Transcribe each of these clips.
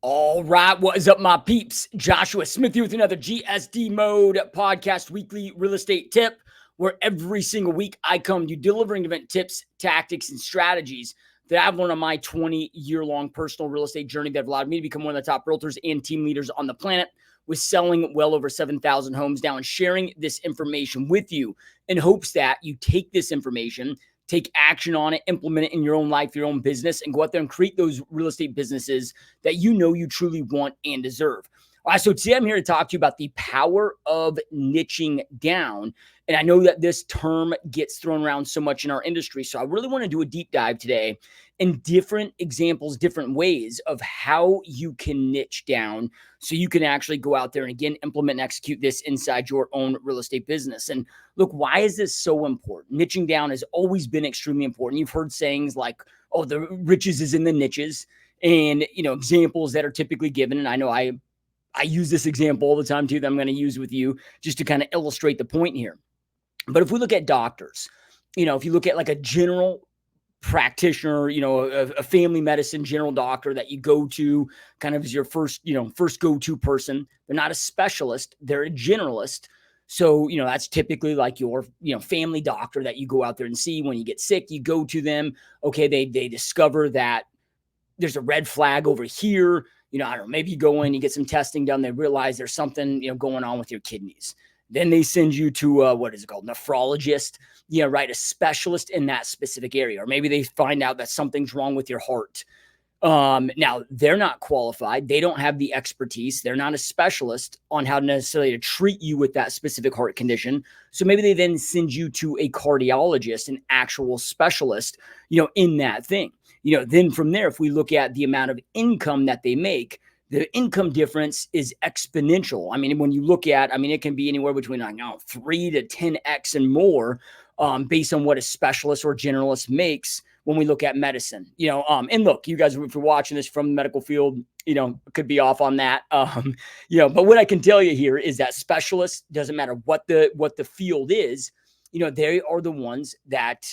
All right, what is up, my peeps? Joshua Smith here with another GSD Mode podcast weekly real estate tip, where every single week I come to you delivering event tips, tactics, and strategies that I've learned on my 20-year-long personal real estate journey that have allowed me to become one of the top realtors and team leaders on the planet, with selling well over 7,000 homes now and sharing this information with you in hopes that you take this information, take action on it, implement it in your own life, your own business, and go out there and create those real estate businesses that you know you truly want and deserve. All right, so today I'm here to talk to you about the power of niching down. And I know that this term gets thrown around so much in our industry. So I really want to do a deep dive today in different examples, different ways of how you can niche down so you can actually go out there and, again, implement and execute this inside your own real estate business. And look, why is this so important? Niching down has always been extremely important. You've heard sayings like, oh, the riches is in the niches, and, examples that are typically given. And I know I use this example all the time too, that I'm going to use with you just to kind of illustrate the point here. But if we look at doctors, if you look at like a general practitioner, a family medicine general doctor that you go to kind of as your first go-to person, they're not a specialist, they're a generalist. So, that's typically like your, family doctor that you go out there and see when you get sick. You go to them. Okay, they discover that there's a red flag over here. I don't know, maybe you go in, you get some testing done. They realize there's something, going on with your kidneys. Then they send you to what is it called? Nephrologist, right? A specialist in that specific area. Or maybe they find out that something's wrong with your heart. Now they're not qualified. They don't have the expertise. They're not a specialist on how necessarily to treat you with that specific heart condition. So maybe they then send you to a cardiologist, an actual specialist, in that thing. Then from there, if we look at the amount of income that they make, the income difference is exponential. I mean, when you look at, it can be anywhere between 3 to 10x and more, based on what a specialist or generalist makes when we look at medicine. And look, you guys, if you're watching this from the medical field, could be off on that. But what I can tell you here is that specialists, doesn't matter what the field is, they are the ones that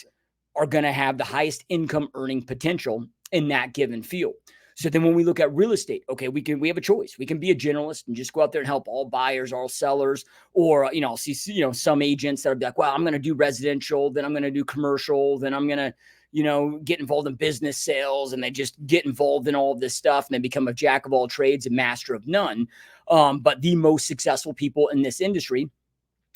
are going to have the highest income earning potential in that given field. So then when we look at real estate, okay, we have a choice. We can be a generalist and just go out there and help all buyers, all sellers, or, I'll see, some agents that are like, well, I'm going to do residential, then I'm going to do commercial, then I'm going to, get involved in business sales, and they just get involved in all of this stuff, and they become a jack of all trades and master of none. But the most successful people in this industry,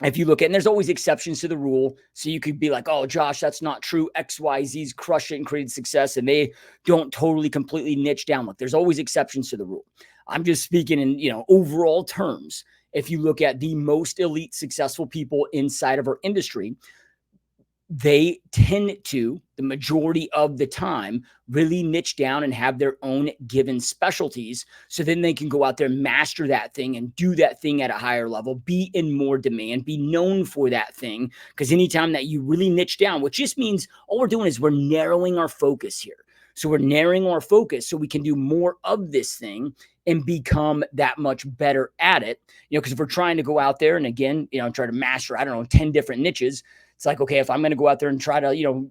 if you look at, and there's always exceptions to the rule. So you could be like, oh, Josh, that's not true. XYZ's crushed it and created success, and they don't totally completely niche down. Look, there's always exceptions to the rule. I'm just speaking in, overall terms. If you look at the most elite successful people inside of our industry, they tend to, the majority of the time, really niche down and have their own given specialties. So then they can go out there and master that thing and do that thing at a higher level, be in more demand, be known for that thing. Because anytime that you really niche down, which just means all we're doing is we're narrowing our focus here. So we're narrowing our focus so we can do more of this thing and become that much better at it. Because if we're trying to go out there and, again, try to master, 10 different niches, it's like, okay, if I'm going to go out there and try to,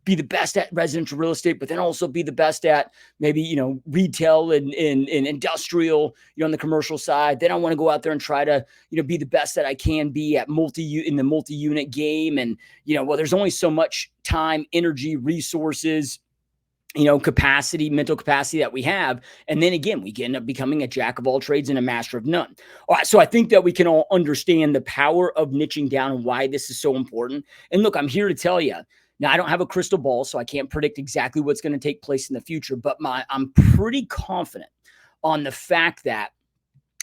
be the best at residential real estate, but then also be the best at maybe, retail and industrial, on the commercial side, then I want to go out there and try to, be the best that I can be at in the multi-unit game. And, well, there's only so much time, energy, resources, capacity, mental capacity that we have. And then again, we end up becoming a jack of all trades and a master of none. All right. So I think that we can all understand the power of niching down and why this is so important. And look, I'm here to tell you, now I don't have a crystal ball, so I can't predict exactly what's going to take place in the future, but I'm pretty confident on the fact that,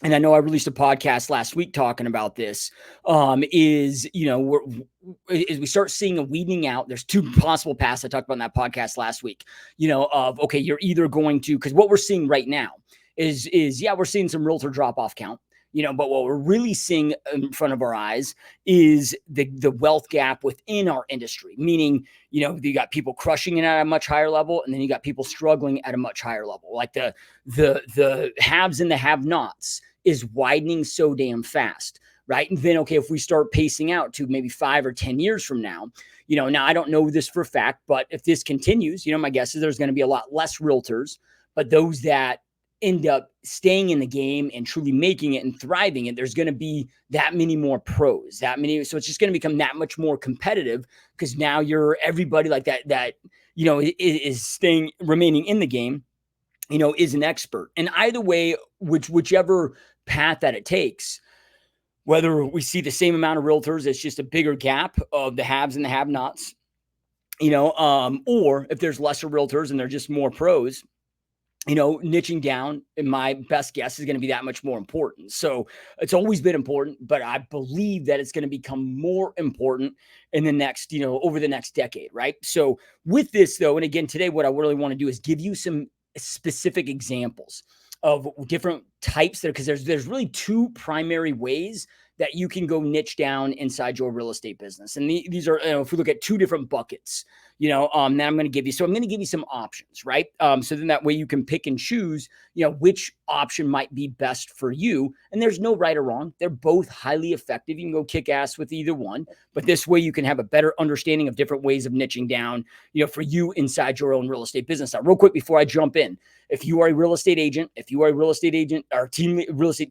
and I know I released a podcast last week talking about this, as we start seeing a weeding out, there's two possible paths I talked about in that podcast last week, okay, you're either going to, because what we're seeing right now is we're seeing some realtor drop-off count, but what we're really seeing in front of our eyes is the wealth gap within our industry, meaning, you got people crushing it at a much higher level, and then you got people struggling at a much higher level. Like the haves and the have-nots is widening so damn fast, right? And then, okay, if we start pacing out to maybe 5 or 10 years from now, now I don't know this for a fact, but if this continues, my guess is there's going to be a lot less realtors, but those that end up staying in the game and truly making it and thriving, and there's going to be that many more pros, so it's just going to become that much more competitive because now you're everybody like that is remaining in the game, is an expert. And either way, whichever path that it takes, whether we see the same amount of realtors, it's just a bigger gap of the haves and the have-nots, or if there's lesser realtors and they're just more pros, niching down, in my best guess, is going to be that much more important. So it's always been important, but I believe that it's going to become more important in the next, over the next decade, right? So with this though, and again, today, what I really want to do is give you some specific examples of different types there, because there's really two primary ways that you can go niche down inside your real estate business. And these are, if we look at two different buckets, that I'm going to give you. So I'm going to give you some options, right? So then that way you can pick and choose, which option might be best for you. And there's no right or wrong. They're both highly effective. You can go kick ass with either one, but this way you can have a better understanding of different ways of niching down, for you inside your own real estate business. Now, real quick, before I jump in, if you are a real estate agent, or real estate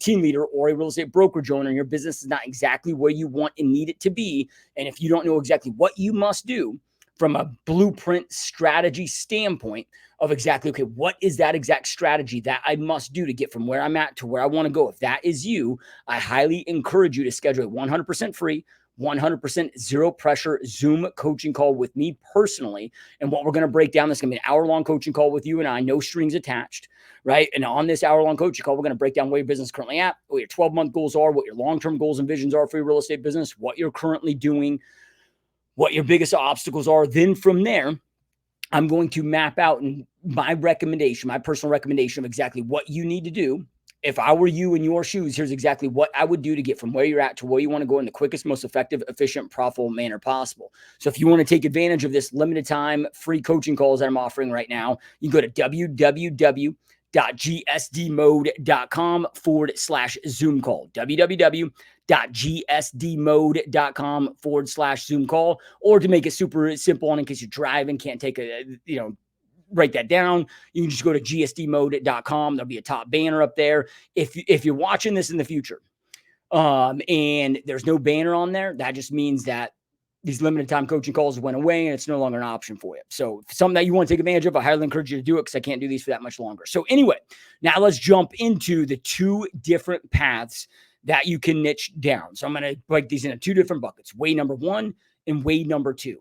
team leader, or a real estate brokerage owner, and your business is not exactly where you want and need it to be, and if you don't know exactly what you must do from a blueprint strategy standpoint of exactly, okay, what is that exact strategy that I must do to get from where I'm at to where I want to go? If that is you, I highly encourage you to schedule a 100% free, 100% zero pressure Zoom coaching call with me personally. And what we're going to break down, this is going to be an hour-long coaching call with you and I, no strings attached, right? And on this hour-long coaching call, we're going to break down where your business is currently at, what your 12-month goals are, what your long-term goals and visions are for your real estate business, what you're currently doing, what your biggest obstacles are. Then from there, I'm going to map out my personal recommendation of exactly what you need to do. If I were you in your shoes, here's exactly what I would do to get from where you're at to where you want to go in the quickest, most effective, efficient, profitable manner possible. So if you want to take advantage of this limited time free coaching calls that I'm offering right now, you go to www.gsdmode.com/Zoom call. www.gsdmode.com/Zoom call. Or to make it super simple, and in case you're driving, can't take write that down, you can just go to gsdmode.com. There'll be a top banner up there. If you're watching this in the future, and there's no banner on there, that just means that these limited time coaching calls went away and it's no longer an option for you. So if something that you want to take advantage of, I highly encourage you to do it because I can't do these for that much longer. So anyway, now let's jump into the two different paths that you can niche down. So I'm going to break these into two different buckets, way number one and way number two.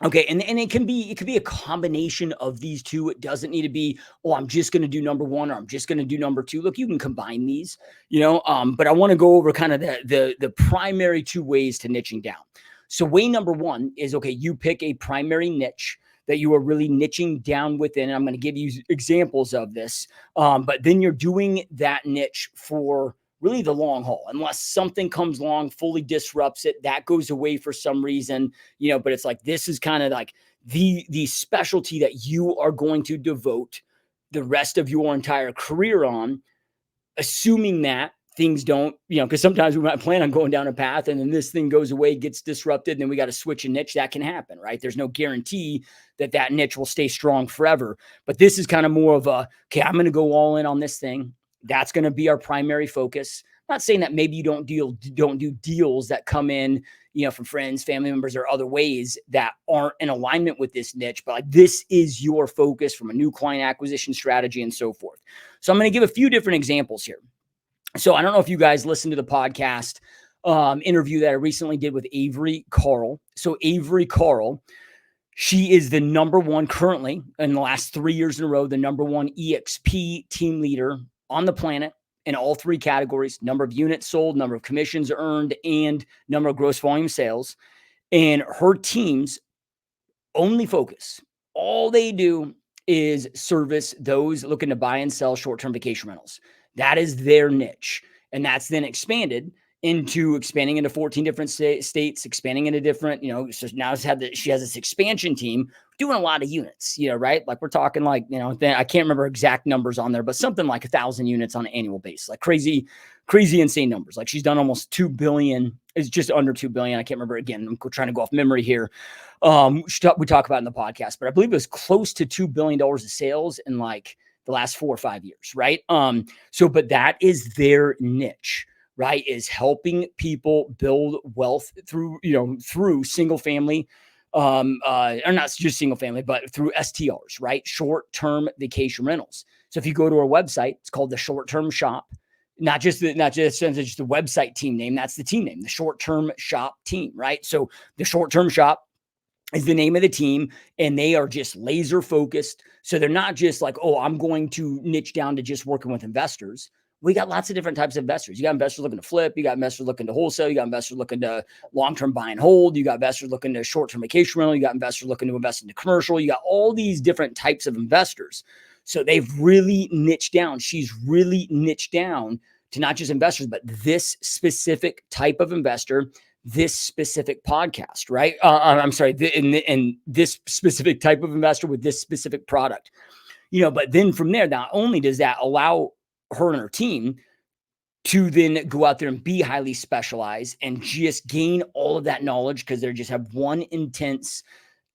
Okay. And it can be a combination of these two. It doesn't need to be, I'm just going to do number one or I'm just going to do number two. Look, you can combine these, but I want to go over kind of the primary two ways to niching down. So way number one is, okay, you pick a primary niche that you are really niching down within. And I'm going to give you examples of this. But then you're doing that niche for really the long haul, unless something comes along, fully disrupts it, that goes away for some reason, but it's like, this is kind of like the specialty that you are going to devote the rest of your entire career on, assuming that things don't, because sometimes we might plan on going down a path and then this thing goes away, gets disrupted, and then we got to switch a niche. That can happen, right? There's no guarantee that niche will stay strong forever. But this is kind of more of okay, I'm going to go all in on this thing. That's going to be our primary focus. I'm not saying that maybe you don't do deals that come in, from friends, family members, or other ways that aren't in alignment with this niche, but like this is your focus from a new client acquisition strategy and so forth. So I'm going to give a few different examples here. So I don't know if you guys listened to the podcast interview that I recently did with Avery Carl. So Avery Carl, she is the number one currently in the last 3 years in a row, the number one EXP team leader on the planet in all three categories: number of units sold, number of commissions earned, and number of gross volume sales. And her teams only focus, all they do is service those looking to buy and sell short-term vacation rentals. That is their niche. And that's then expanding into 14 different states, expanding into different, so now she has this expansion team doing a lot of units, right? Like we're talking like, I can't remember exact numbers on there, but something like 1,000 units on an annual basis, like crazy, insane numbers. Like she's done almost 2 billion. It's just under 2 billion. I can't remember. Again, I'm trying to go off memory here. We talk about it in the podcast, but I believe it was close to $2 billion of sales in like the last 4 or 5 years, right? But that is their niche, right? Is helping people build wealth through, through single family, or not just single family, but through STRs, right? Short-term vacation rentals. So if you go to our website, it's called the Short-Term Shop. Not just the website team name. That's the team name, the Short-Term Shop team, right? So the Short-Term Shop is the name of the team, and they are just laser focused. So they're not just like, oh, I'm going to niche down to just working with investors. We got lots of different types of investors. You got investors looking to flip. You got investors looking to wholesale. You got investors looking to long-term buy and hold. You got investors looking to short-term vacation rental. You got investors looking to invest into commercial. You got all these different types of investors. So they've really niched down. She's really niched down to not just investors, but this specific type of investor, this specific podcast, right? I'm sorry, and this specific type of investor with this specific product, but then from there, not only does that allow her and her team to then go out there and be highly specialized and just gain all of that knowledge because they just have one intense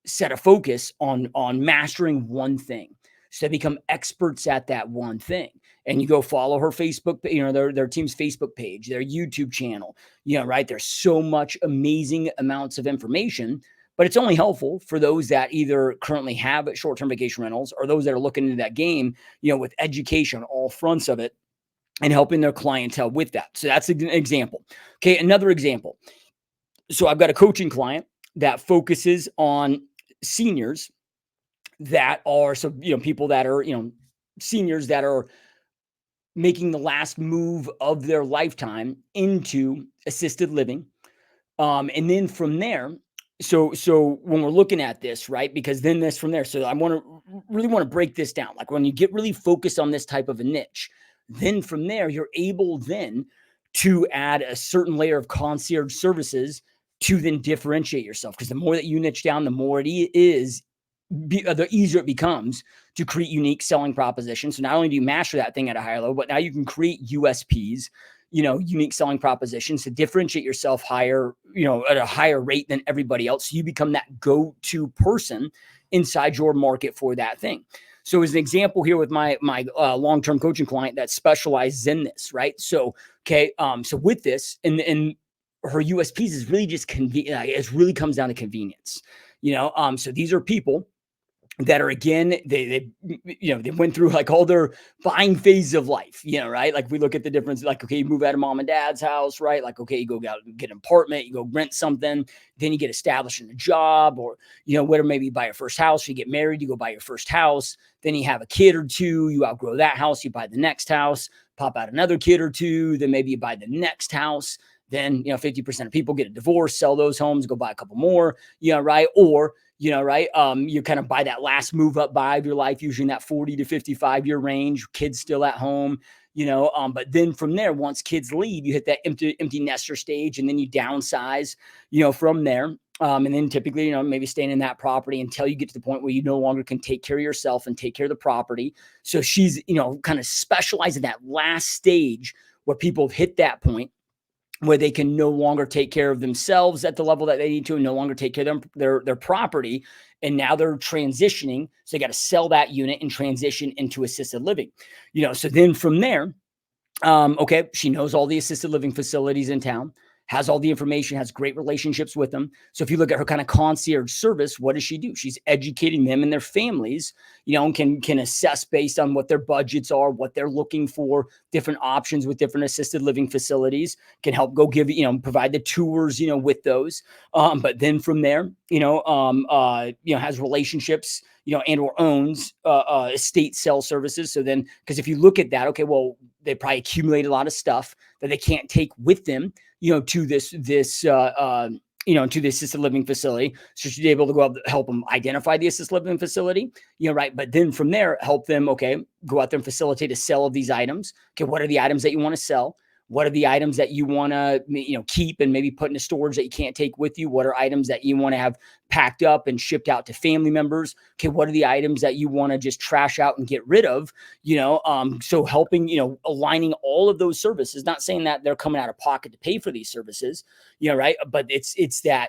set of focus on mastering one thing. So they become experts at that one thing. And you go follow her Facebook, their team's Facebook page, their YouTube channel, right? There's so much amazing amounts of information, but it's only helpful for those that either currently have short-term vacation rentals or those that are looking into that game, with education, all fronts of it, and helping their clientele with that. So that's an example. Okay, another example. So I've got a coaching client that focuses on seniors that are, people that are, seniors that are making the last move of their lifetime into assisted living. And then from there, so when we're looking at this, right, because then this from there, so I really want to break this down. Like when you get really focused on this type of a niche, then from there, you're able then to add a certain layer of concierge services to then differentiate yourself. Because the more that you niche down, the more it is, the easier it becomes to create unique selling propositions. So not only do you master that thing at a higher level, but now you can create USPs, unique selling propositions to differentiate yourself higher, at a higher rate than everybody else. So you become that go-to person inside your market for that thing. So as an example here with my long-term coaching client that specializes in this, right? So, okay. So with this and her USPs is really just convenient. It really comes down to convenience, so these are people that are, again, they went through like all their buying phase of life, right? Like we look at the difference, like, okay, you move out of mom and dad's house, right? Like, okay, you go out and get an apartment, you go rent something, then you get established in a job, or, whatever, maybe you buy your first house, you get married, you go buy your first house, then you have a kid or two, you outgrow that house, you buy the next house, pop out another kid or two, then maybe you buy the next house. Then, 50% of people get a divorce, sell those homes, go buy a couple more, right? Or, right? You kind of buy that last move up buy of your life, usually in that 40 to 55 year range, kids still at home, but then from there, once kids leave, you hit that empty nester stage, and then you downsize, from there. And then typically, maybe staying in that property until you get to the point where you no longer can take care of yourself and take care of the property. So she's, kind of specialized in that last stage where people have hit that point where they can no longer take care of themselves at the level that they need to, and no longer take care of their property. And now they're transitioning. So they got to sell that unit and transition into assisted living, so then from there, okay, she knows all the assisted living facilities in town, has all the information, has great relationships with them. So if you look at her kind of concierge service, what does she do? She's educating them and their families, and can assess based on what their budgets are, what they're looking for, different options with different assisted living facilities, can help go give, provide the tours, with those. But then from there, has relationships, and or owns estate sale services. So then, because if you look at that, okay, well, they probably accumulate a lot of stuff that they can't take with them, to this to the assisted living facility. So she's able to go out and help them identify the assisted living facility, right? But then from there, help them, okay, go out there and facilitate a sale of these items. Okay, what are the items that you want to sell? What are the items that you want to, keep and maybe put in a storage that you can't take with you? What are items that you want to have packed up and shipped out to family members? Okay, what are the items that you want to just trash out and get rid of? So helping, aligning all of those services, not saying that they're coming out of pocket to pay for these services, right? But it's that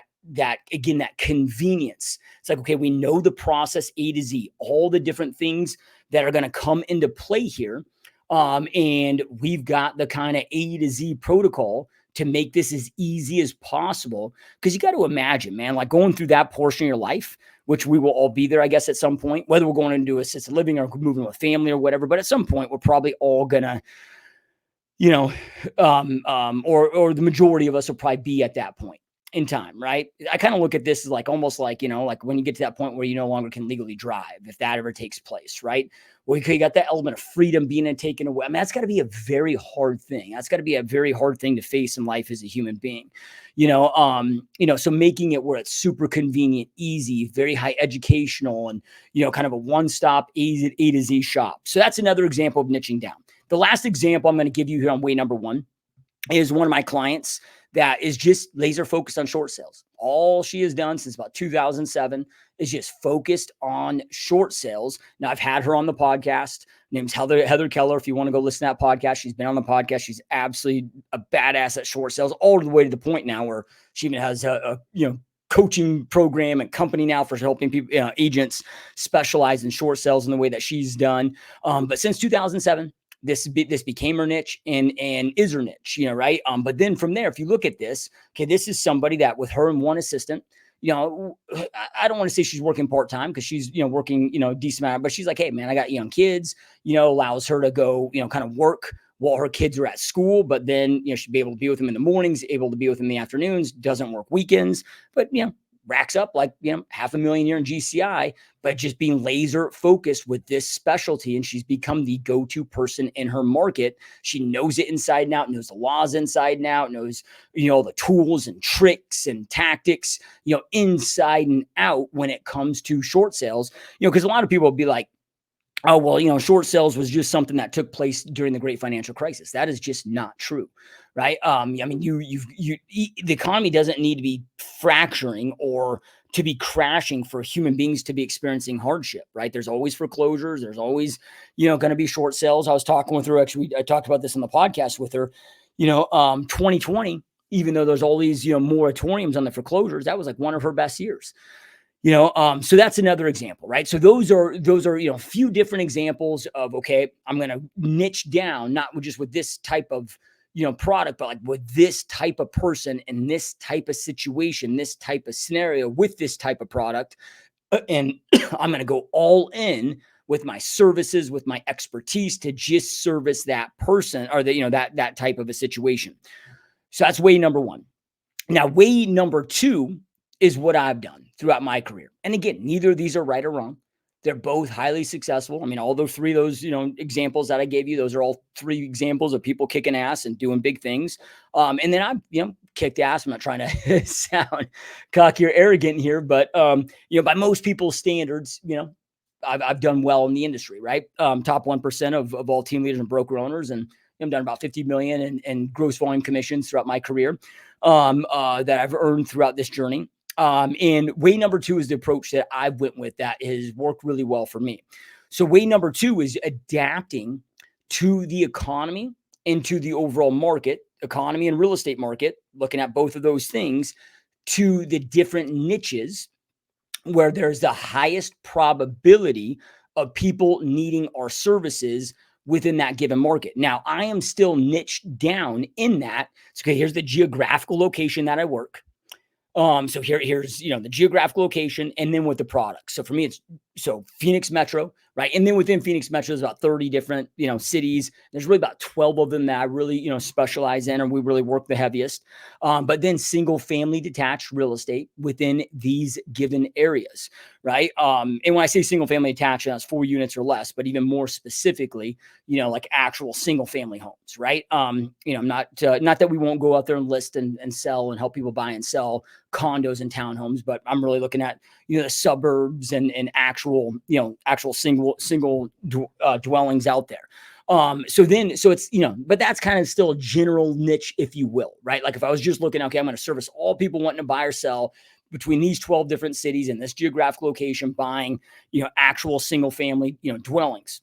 again, that convenience. It's like, okay, we know the process A to Z, all the different things that are going to come into play here. And we've got the kind of A to Z protocol to make this as easy as possible. Because you got to imagine, man, like going through that portion of your life, which we will all be there, I guess, at some point, whether we're going into assisted living or moving with family or whatever. But at some point, we're probably all gonna, you know, or the majority of us will probably be at that point in time, right? I kind of look at this as like almost like, like when you get to that point where you no longer can legally drive, if that ever takes place, right? Well, you got that element of freedom being taken away. I mean, that's got to be a very hard thing. That's got to be a very hard thing to face in life as a human being, so making it where it's super convenient, easy, very high educational, and, kind of a one-stop A to Z shop. So that's another example of niching down. The last example I'm going to give you here on way number one is one of my clients that is just laser focused on short sales. All she has done since about 2007 is just focused on short sales. Now, I've had her on the podcast. Her name's Heather Keller. If you want to go listen to that podcast, she's been on the podcast. She's absolutely a badass at short sales, all the way to the point now where she even has a coaching program and company now for helping people, agents specialize in short sales in the way that she's done. But since 2007, this became her niche and is her niche, right? But then from there, if you look at this, okay, this is somebody that with her and one assistant, I don't want to say she's working part-time because she's, working, a decent amount, but she's like, hey man, I got young kids, allows her to go, kind of work while her kids are at school, but then, she'd be able to be with them in the mornings, able to be with them in the afternoons, doesn't work weekends, but, racks up like, $500,000 a year in GCI, but just being laser focused with this specialty. And she's become the go-to person in her market. She knows it inside and out, knows the laws inside and out, knows, the tools and tricks and tactics, inside and out when it comes to short sales, because a lot of people will be like, oh, well, short sales was just something that took place during the great financial crisis. That is just not true, right? I mean, the economy doesn't need to be fracturing or to be crashing for human beings to be experiencing hardship, right? There's always foreclosures. There's always, going to be short sales. I was talking with her, actually, I talked about this in the podcast with her, 2020, even though there's all these, moratoriums on the foreclosures, that was like one of her best years. So that's another example, right? So those are, a few different examples of, okay, I'm going to niche down, not just with this type of, product, but like with this type of person in this type of situation, this type of scenario with this type of product. And I'm going to go all in with my services, with my expertise to just service that person or that type of a situation. So that's way number one. Now, way number two is what I've done throughout my career. And again, neither of these are right or wrong. They're both highly successful. I mean, all those three, examples that I gave you, those are all three examples of people kicking ass and doing big things. And then I've, kicked ass. I'm not trying to sound cocky or arrogant here, but, by most people's standards, I've done well in the industry, right? Top 1% of all team leaders and broker owners. And I've done about 50 million in gross volume commissions throughout my career that I've earned throughout this journey. And way number two is the approach that I went with that has worked really well for me. So way number two is adapting to the economy and to the overall market, economy and real estate market, looking at both of those things to the different niches where there's the highest probability of people needing our services within that given market. Now, I am still niched down in that. So, okay, here's the geographical location that I work. So here's, the geographical location and then with the product. So for me, it's Phoenix Metro, right? And then within Phoenix Metro, there's about 30 different, cities. There's really about 12 of them that I really, specialize in, and we really work the heaviest. But then single family detached real estate within these given areas, right? And when I say single family detached, that's 4 units or less, but even more specifically, like actual single family homes, right? Not that we won't go out there and list and sell and help people buy and sell condos and townhomes, but I'm really looking at, the suburbs and actual, actual single dwellings out there. So it's, but that's kind of still a general niche, if you will, right? Like if I was just looking, okay, I'm going to service all people wanting to buy or sell between these 12 different cities in this geographic location, buying, actual single family, dwellings.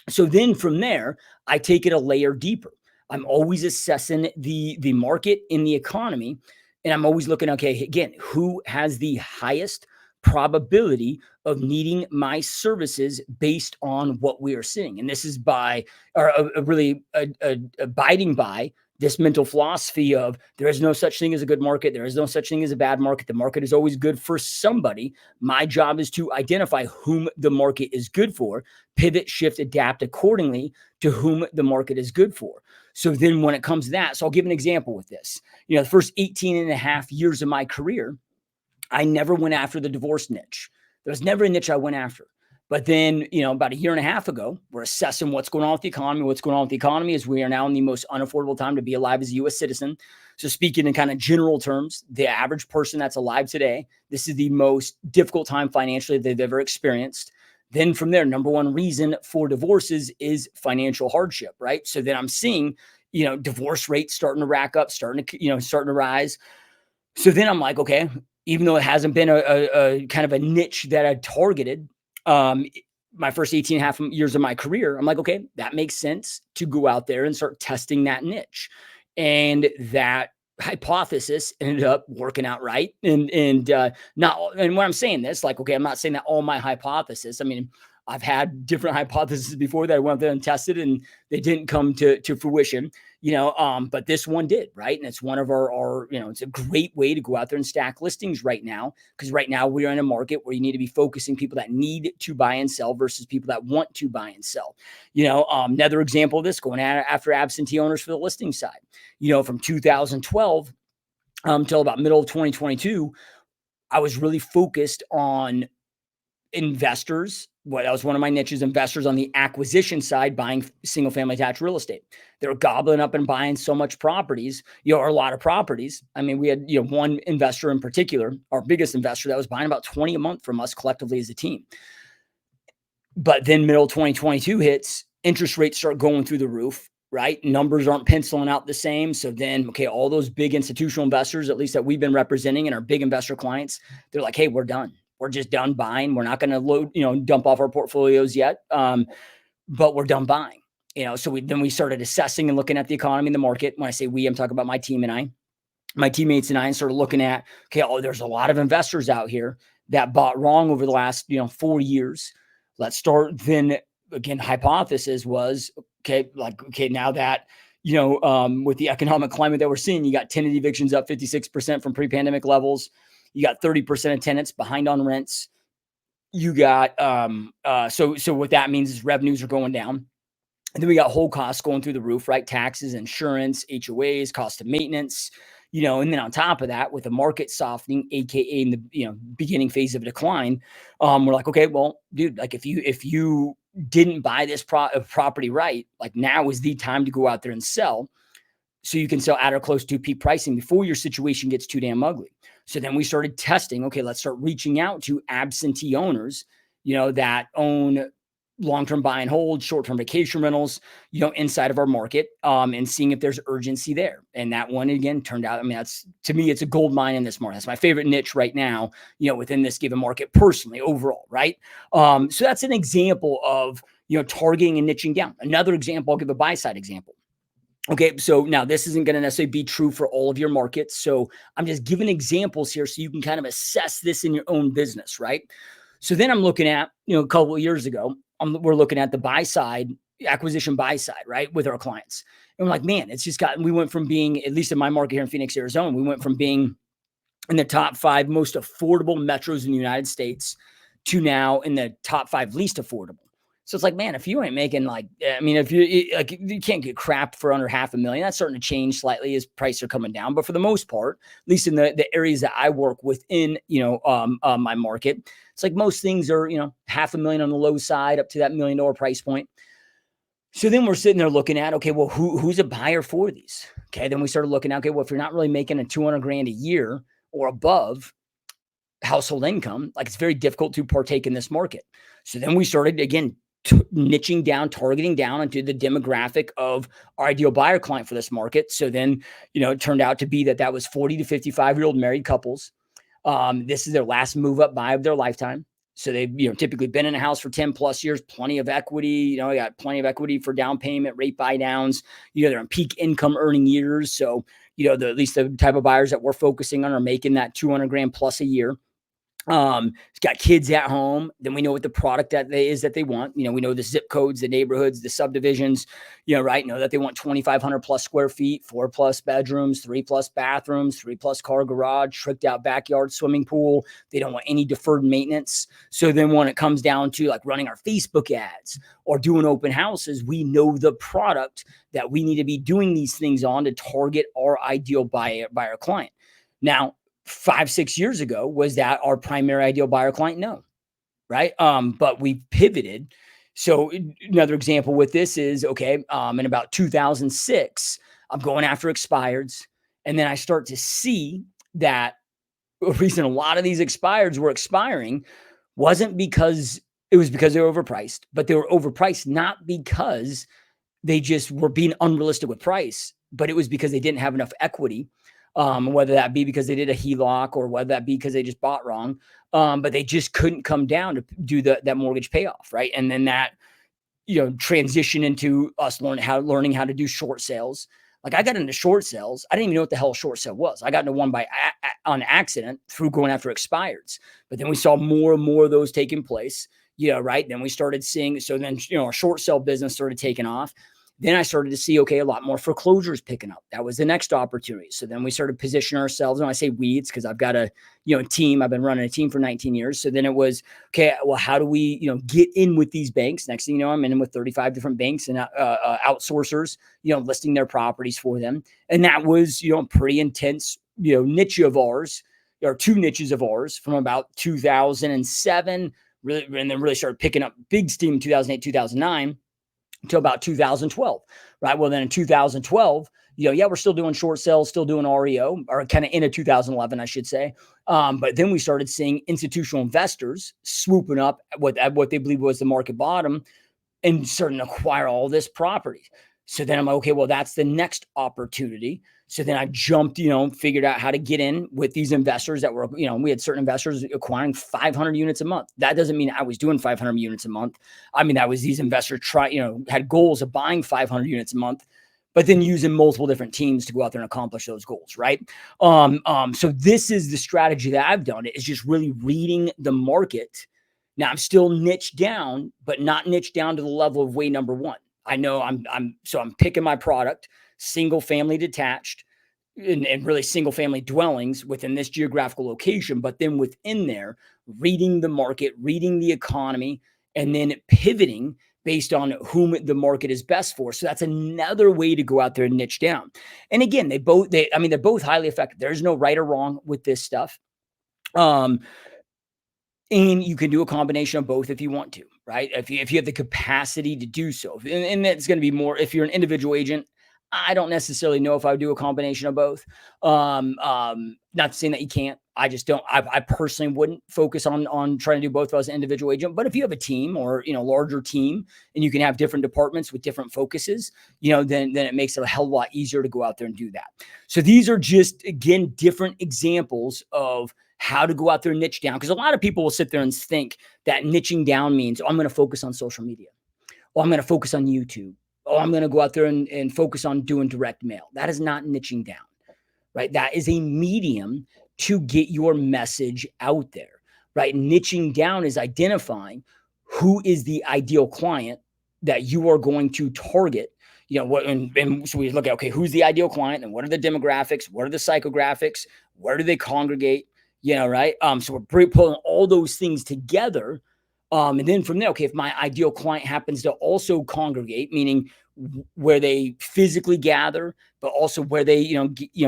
So then from there, I take it a layer deeper. I'm always assessing the market in the economy. And I'm always looking, okay, again, who has the highest probability of needing my services based on what we are seeing. And this is by, or abiding by this mental philosophy of there is no such thing as a good market. There is no such thing as a bad market. The market is always good for somebody. My job is to identify whom the market is good for, pivot, shift, adapt accordingly to whom the market is good for. So then when it comes to that, so I'll give an example with this. The first 18 and a half years of my career, I never went after the divorce niche. There was never a niche I went after. But then, about a year and a half ago, we're assessing what's going on with the economy. What's going on with the economy is we are now in the most unaffordable time to be alive as a U.S. citizen. So speaking in kind of general terms, the average person that's alive today, this is the most difficult time financially they've ever experienced. Then from there, number one reason for divorces is financial hardship, right? So then I'm seeing, divorce rates starting to rack up, starting to rise. So then I'm like, okay, even though it hasn't been a kind of a niche that I targeted, my first 18 and a half years of my career, I'm like, okay, that makes sense to go out there and start testing that niche. And that hypothesis ended up working out right. And when I'm saying this, like, okay, I'm not saying that all my hypothesis, I mean, I've had different hypotheses before that I went there and tested and they didn't come to fruition, but this one did, right? And it's one of our it's a great way to go out there and stack listings right now, because right now we are in a market where you need to be focusing people that need to buy and sell versus people that want to buy and sell. Another example of this, going after absentee owners for the listing side, from 2012 until about middle of 2022, I was really focused on investors. That was one of my niches, investors on the acquisition side, buying single family attached real estate. They were gobbling up and buying so much properties, or a lot of properties. I mean, we had, one investor in particular, our biggest investor, that was buying about 20 a month from us collectively as a team. But then middle 2022 hits, interest rates start going through the roof, right? Numbers aren't penciling out the same. So then, okay, all those big institutional investors, at least that we've been representing and our big investor clients, they're like, hey, we're done. We're just done buying. We're not going to load, dump off our portfolios yet. But we're done buying, so we started assessing and looking at the economy and the market. When I say we, I'm talking about my team and I, my teammates and I, and started looking at, okay, there's a lot of investors out here that bought wrong over the last, 4 years. Let's start then again. Hypothesis was, okay, now that, with the economic climate that we're seeing, you got tenant evictions up 56% from pre-pandemic levels. You got 30% of tenants behind on rents. You got, so what that means is revenues are going down. And then we got whole costs going through the roof, right? Taxes, insurance, HOAs, cost of maintenance, and then on top of that, with the market softening, AKA in the, beginning phase of a decline, we're like, okay, well, dude, like if you didn't buy this property right, like now is the time to go out there and sell. So you can sell at or close to peak pricing before your situation gets too damn ugly. So then we started testing, okay, let's start reaching out to absentee owners, that own long-term buy and hold, short-term vacation rentals, inside of our market, and seeing if there's urgency there. And that one, again, turned out, I mean, to me, it's a gold mine in this market. That's my favorite niche right now, within this given market personally, overall, right? So that's an example of, targeting and niching down. Another example, I'll give a buy-side example. Okay, so now this isn't going to necessarily be true for all of your markets. So I'm just giving examples here so you can kind of assess this in your own business, right? So then I'm looking at, a couple of years ago, we're looking at the buy side, acquisition buy side, right, with our clients. And we're like, man, it's just we went from being, at least in my market here in Phoenix, Arizona, we went from being in the top 5 most affordable metros in the United States to now in the top 5 least affordable. So it's like, man, if you ain't making if you can't get crap for under $500,000, that's starting to change slightly as prices are coming down. But for the most part, at least in the areas that I work within, my market, it's like most things are, $500,000 on the low side up to that $1 million price point. So then we're sitting there looking at, okay, well, who's a buyer for these? Okay. Then we started looking at, okay, well, if you're not really making a $200,000 a year or above household income, like it's very difficult to partake in this market. So then we started again, niching down, targeting down into the demographic of our ideal buyer client for this market. So then, it turned out to be that was 40 to 55-year-old married couples. This is their last move up buy of their lifetime. So they've, typically been in a house for 10 plus years, plenty of equity, got plenty of equity for down payment, rate buy downs, they're in peak income earning years. So, at least the type of buyers that we're focusing on are making that $200,000 plus a year. It's got kids at home. Then we know what the product that they want. We know the zip codes, the neighborhoods, the subdivisions, right? Know that they want 2,500 plus square feet, 4 plus bedrooms, 3 plus bathrooms, 3 plus car garage, tricked out backyard swimming pool. They don't want any deferred maintenance. So then when it comes down to like running our Facebook ads or doing open houses, we know the product that we need to be doing these things on to target our ideal buyer client. Now, 5-6 years ago, was that our primary ideal buyer client? No, right? But we pivoted. So another example with this is, okay, in about 2006, I'm going after expireds, and then I start to see that the reason a lot of these expireds were expiring wasn't because it was because they were overpriced, but they were overpriced not because they just were being unrealistic with price, but it was because they didn't have enough equity. Whether that be because they did a HELOC or whether that be because they just bought wrong. But they just couldn't come down to do that mortgage payoff, right? And then that transition into us learning how to do short sales. Like I got into short sales. I didn't even know what the hell a short sale was. I got into one on accident through going after expireds. But then we saw more and more of those taking place. Right. Then we started seeing, so then, our short sale business started taking off. Then I started to see, okay, a lot more foreclosures picking up. That was the next opportunity. So then we started positioning ourselves. And I say weeds because I've got a team. I've been running a team for 19 years. So then it was, okay, well, how do we, get in with these banks? Next thing you know, I'm in with 35 different banks and outsourcers, listing their properties for them. And that was, a pretty intense, niche of ours, or two niches of ours from about 2007, really, and then really started picking up big steam in 2008, 2009. Until about 2012, right? Well, then in 2012, we're still doing short sales, still doing REO, or kind of into 2011, I should say. But then we started seeing institutional investors swooping up at what they believe was the market bottom and starting to acquire all this property. So then I'm like, okay, well, that's the next opportunity. So then I jumped, figured out how to get in with these investors that were, we had certain investors acquiring 500 units a month. That doesn't mean I was doing 500 units a month. I mean, that was these investors had goals of buying 500 units a month, but then using multiple different teams to go out there and accomplish those goals, right? So this is the strategy that I've done. Is just really reading the market. Now I'm still niched down, but not niched down to the level of way number one. I know I'm picking my product, single family detached, and really single family dwellings within this geographical location. But then within there, reading the market, reading the economy, and then pivoting based on whom the market is best for. So that's another way to go out there and niche down. And again, they're both highly effective. There's no right or wrong with this stuff. And you can do a combination of both if you want to, right? If you have the capacity to do so. And that's going to be more if you're an individual agent. I don't necessarily know if I would do a combination of both. Not saying that you can't. I just don't. I personally wouldn't focus on trying to do both as an individual agent. But if you have a team or larger team, and you can have different departments with different focuses, then it makes it a hell of a lot easier to go out there and do that. So these are just, again, different examples of how to go out there and niche down. Because a lot of people will sit there and think that niching down means, I'm going to focus on social media. Oh, I'm going to focus on YouTube. Oh, I'm going to go out there and focus on doing direct mail. That is not niching down, right? That is a medium to get your message out there, right? Niching down is identifying who is the ideal client that you are going to target. And so we look at, okay, who's the ideal client and what are the demographics? What are the psychographics? Where do they congregate? Right? So we're pulling all those things together. And then from there, okay, if my ideal client happens to also congregate, meaning where they physically gather, but also where they,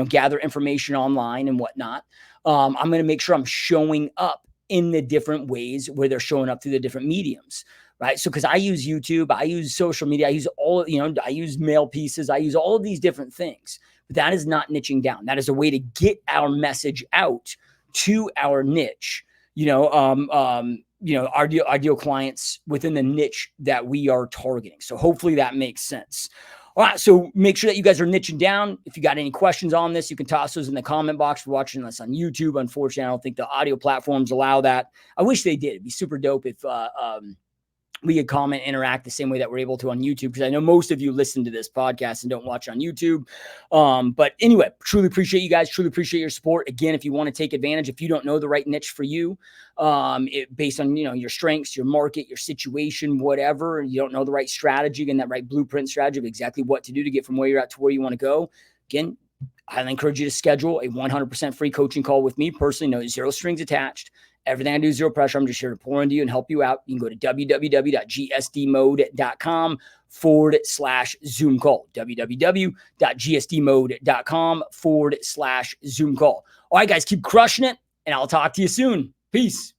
gather information online and whatnot, I'm going to make sure I'm showing up in the different ways where they're showing up through the different mediums, right? So, because I use YouTube, I use social media, I use I use mail pieces, I use all of these different things, but that is not niching down. That is a way to get our message out to our niche, our ideal clients within the niche that we are targeting. So hopefully that makes sense. All right. So make sure that you guys are niching down. If you got any questions on this, you can toss those in the comment box. For watching us on YouTube. Unfortunately, I don't think the audio platforms allow that. I wish they did. It'd be super dope if we could comment, interact the same way that we're able to on YouTube, because I know most of you listen to this podcast and don't watch on YouTube. But anyway, truly appreciate you guys. Truly appreciate your support. Again, if you want to take advantage, if you don't know the right niche for you, based on, your strengths, your market, your situation, whatever, you don't know the right strategy, again, that right blueprint strategy of exactly what to do to get from where you're at to where you want to go. Again, I highly encourage you to schedule a 100% free coaching call with me personally. No, zero strings attached. Everything I do is zero pressure. I'm just here to pour into you and help you out. You can go to www.gsdmode.com/Zoom call. www.gsdmode.com/Zoom call. All right, guys, keep crushing it, and I'll talk to you soon. Peace.